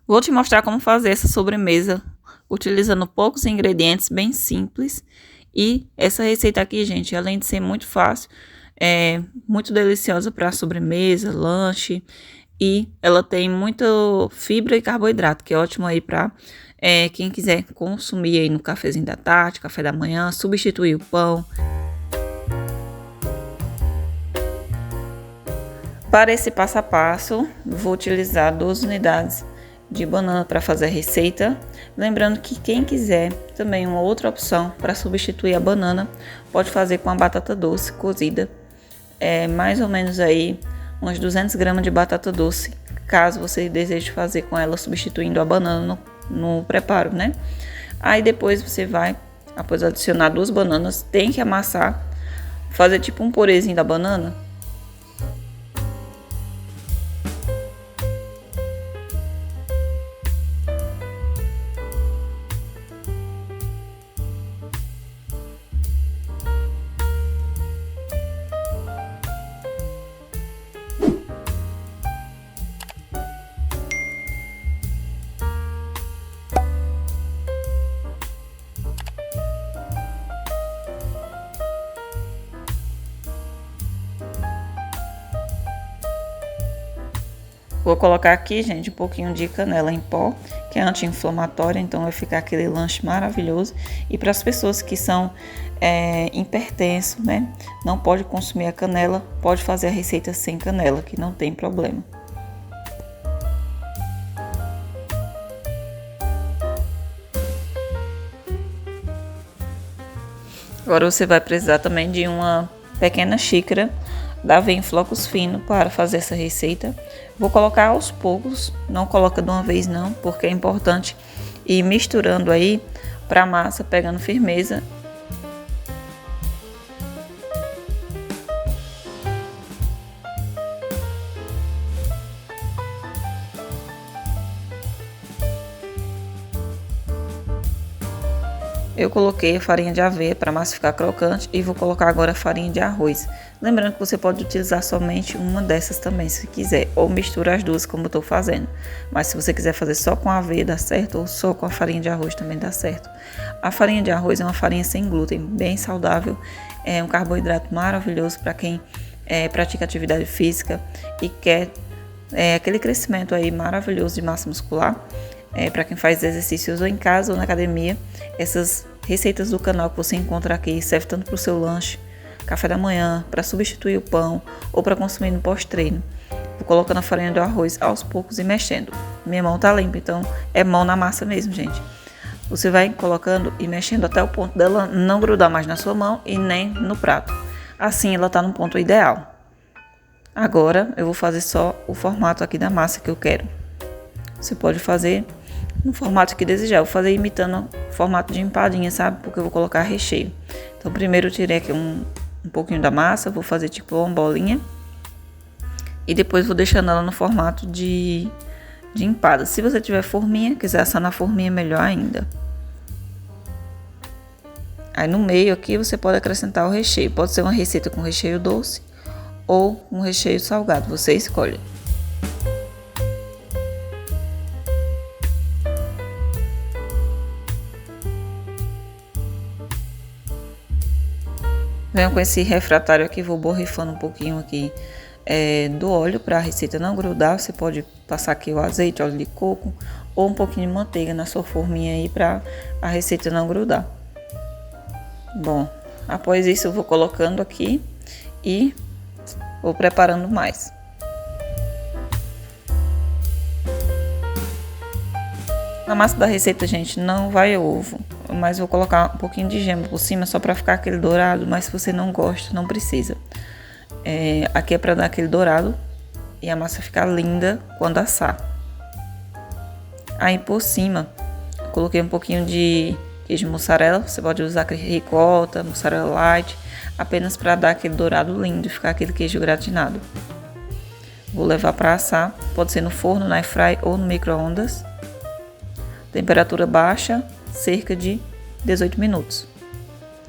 Vou te mostrar como fazer essa sobremesa utilizando poucos ingredientes, bem simples. E essa receita aqui, gente, além de ser muito fácil, é muito deliciosa para sobremesa, lanche. E ela tem muita fibra e carboidrato, que é ótimo aí para quem quiser consumir aí no cafezinho da tarde, café da manhã, substituir o pão. Para esse passo a passo, vou utilizar 12 unidades de banana para fazer a receita. Lembrando que quem quiser também uma outra opção para substituir a banana, pode fazer com a batata doce cozida. Mais ou menos aí uns 200 gramas de batata doce, caso você deseje fazer com ela substituindo a banana no preparo, né? Aí depois você vai, após adicionar 2 bananas, tem que amassar, fazer tipo um purezinho da banana. Vou colocar aqui, gente, um pouquinho de canela em pó, que é anti-inflamatória, então vai ficar aquele lanche maravilhoso. E para as pessoas que são hipertensos, né, não pode consumir a canela, pode fazer a receita sem canela, que não tem problema. Agora você vai precisar também de uma pequena xícara da aveia em flocos finos para fazer essa receita. Vou colocar aos poucos, não coloca de uma vez não, porque é importante ir misturando aí para a massa pegando firmeza. Eu coloquei a farinha de aveia para a massa ficar crocante e vou colocar agora a farinha de arroz. Lembrando que você pode utilizar somente uma dessas também, se quiser, ou mistura as duas como eu estou fazendo. Mas se você quiser fazer só com a aveia dá certo, ou só com a farinha de arroz também dá certo. A farinha de arroz é uma farinha sem glúten, bem saudável, é um carboidrato maravilhoso para quem pratica atividade física e quer aquele crescimento aí maravilhoso de massa muscular. Para quem faz exercícios ou em casa ou na academia, essas receitas do canal que você encontra aqui servem tanto para o seu lanche, café da manhã, para substituir o pão ou para consumir no pós-treino. Vou colocando a farinha do arroz aos poucos e mexendo. Minha mão tá limpa, então é mão na massa mesmo, gente. Você vai colocando e mexendo até o ponto dela não grudar mais na sua mão e nem no prato. Assim ela tá no ponto ideal. Agora eu vou fazer só o formato aqui da massa que eu quero. Você pode fazer no formato que desejar. Eu vou fazer imitando o formato de empadinha, sabe? Porque eu vou colocar recheio. Então primeiro eu tirei aqui um pouquinho da massa, vou fazer tipo uma bolinha. E depois vou deixando ela no formato de empada. Se você tiver forminha, quiser assar na forminha, melhor ainda. Aí no meio aqui você pode acrescentar o recheio. Pode ser uma receita com recheio doce ou um recheio salgado, você escolhe. Venho com esse refratário aqui, vou borrifando um pouquinho aqui do óleo para a receita não grudar. Você pode passar aqui o azeite, óleo de coco ou um pouquinho de manteiga na sua forminha aí para a receita não grudar. Bom, após isso eu vou colocando aqui e vou preparando mais. Na massa da receita, gente, não vai ovo, mas vou colocar um pouquinho de gema por cima só para ficar aquele dourado, mas se você não gosta, não precisa. Aqui é para dar aquele dourado e a massa ficar linda quando assar. Aí por cima, coloquei um pouquinho de queijo mussarela, você pode usar ricota, mussarela light, apenas para dar aquele dourado lindo e ficar aquele queijo gratinado. Vou levar para assar, pode ser no forno, na air fry ou no micro-ondas. Temperatura baixa, cerca de 18 minutos.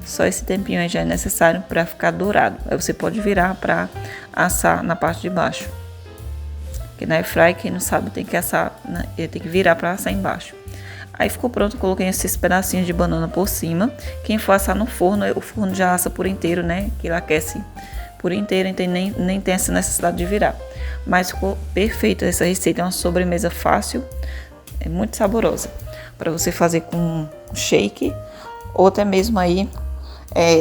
Só esse tempinho aí já é necessário para ficar dourado. Aí você pode virar para assar na parte de baixo. Porque na airfry, quem não sabe, tem que assar, né? Tem que virar para assar embaixo. Aí ficou pronto, coloquei esses pedacinhos de banana por cima. Quem for assar no forno, o forno já assa por inteiro, né? Que ele aquece por inteiro, então nem tem essa necessidade de virar. Mas ficou perfeito essa receita, é uma sobremesa fácil, é muito saborosa. Para você fazer com shake, ou até mesmo aí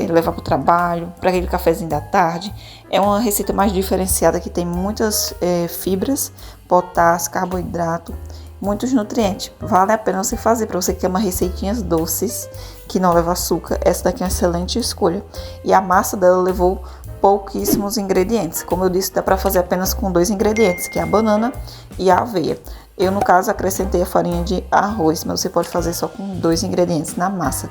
levar para o trabalho, para aquele cafezinho da tarde. É uma receita mais diferenciada que tem muitas fibras, potássio, carboidrato, muitos nutrientes. Vale a pena você fazer para você que ama receitinhas doces, que não leva açúcar. Essa daqui é uma excelente escolha. E a massa dela levou pouquíssimos ingredientes. Como eu disse, dá para fazer apenas com 2 ingredientes, que é a banana e a aveia. Eu, no caso, acrescentei a farinha de arroz, mas você pode fazer só com 2 ingredientes na massa.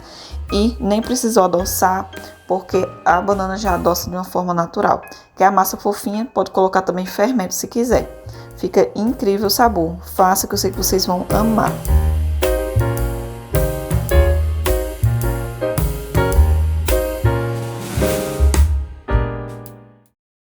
E nem precisou adoçar, porque a banana já adoça de uma forma natural. Quer a massa fofinha, pode colocar também fermento se quiser. Fica incrível o sabor. Faça, que eu sei que vocês vão amar.